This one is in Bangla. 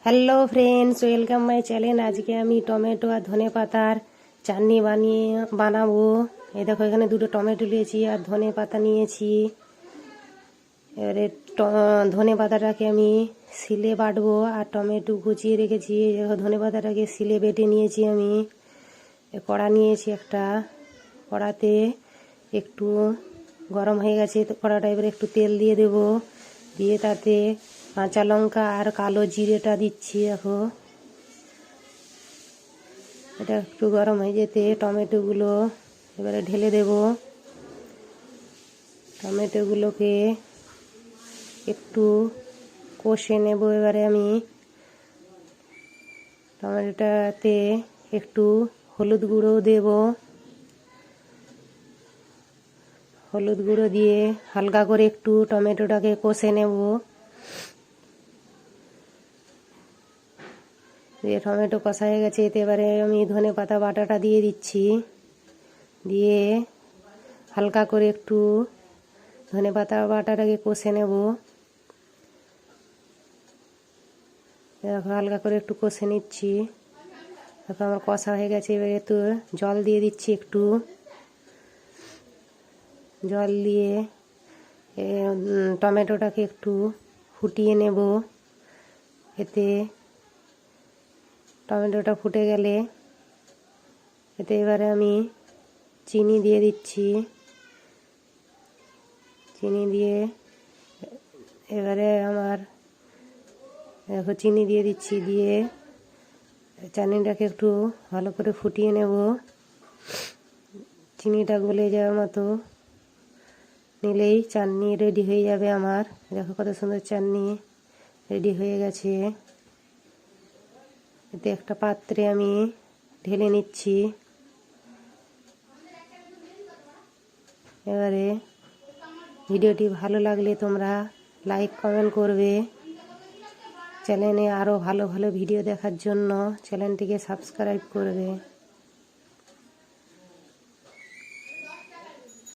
Hello friends, welcome my channel. আজকে আমি টমেটো আর ধনে পাতার চাটনি বানাবো। এই দেখো, এখানে দুটো টমেটো নিয়েছি আর ধনে পাতা নিয়েছি। এবারে ধনে পাতাটাকে আমি শিলে বাটবো আর টমেটো কুচিয়ে রেখেছি। ধনে পাতাটাকে শিলে বেটে নিয়েছি। আমি কড়া নিয়েছি একটা, কড়াতে একটু গরম হয়ে গেছে। কড়াটা এবারে একটু তেল দিয়ে দেবো, দিয়ে তাতে কাঁচা লঙ্কা আর কালো জিরেটা দিচ্ছি। দেখো, এটা একটু গরম হয়ে যেতে টমেটোগুলো এবারে ঢেলে দেব। টমেটোগুলোকে একটু কষে নেব। এবারে আমি টমেটোটাতে একটু হলুদ গুঁড়ো দেব। হলুদ গুঁড়ো দিয়ে হালকা করে একটু টমেটোটাকে কষে নেব। দিয়ে টমেটো কষা হয়ে গেছে, এতে এবারে আমি ধনে পাতা বাটাটা দিয়ে দিচ্ছি। দিয়ে হালকা করে একটু ধনে পাতা বাটাটাকে কষে নেব। দেখো, হালকা করে একটু কষে নিচ্ছি। দেখো, আমার কষা হয়ে গেছে। এবারে তো জল দিয়ে দিচ্ছি একটু। জল দিয়ে টমেটোটাকে একটু ফুটিয়ে নেব। এতে টমেটোটা ফুটে গেলে এতে এবারে আমি চিনি দিয়ে দিচ্ছি। চিনি দিয়ে এবারে আমার দেখো চিনি দিয়ে দিচ্ছি। দিয়ে চাটনিটাকে একটু ভালো করে ফুটিয়ে নেব। চিনিটা গলে যাওয়ার মতো নিলেই চাটনি রেডি হয়ে যাবে আমার। দেখো, কত সুন্দর চাটনি রেডি হয়ে গেছে। এতে একটা পাত্রে আমি ঢেলে নিচ্ছি। এবারে ভিডিওটি ভালো লাগলে তোমরা লাইক কমেন্ট করবে। চ্যানেলে আরও ভালো ভালো ভিডিও দেখার জন্য চ্যানেলটিকে সাবস্ক্রাইব করবে।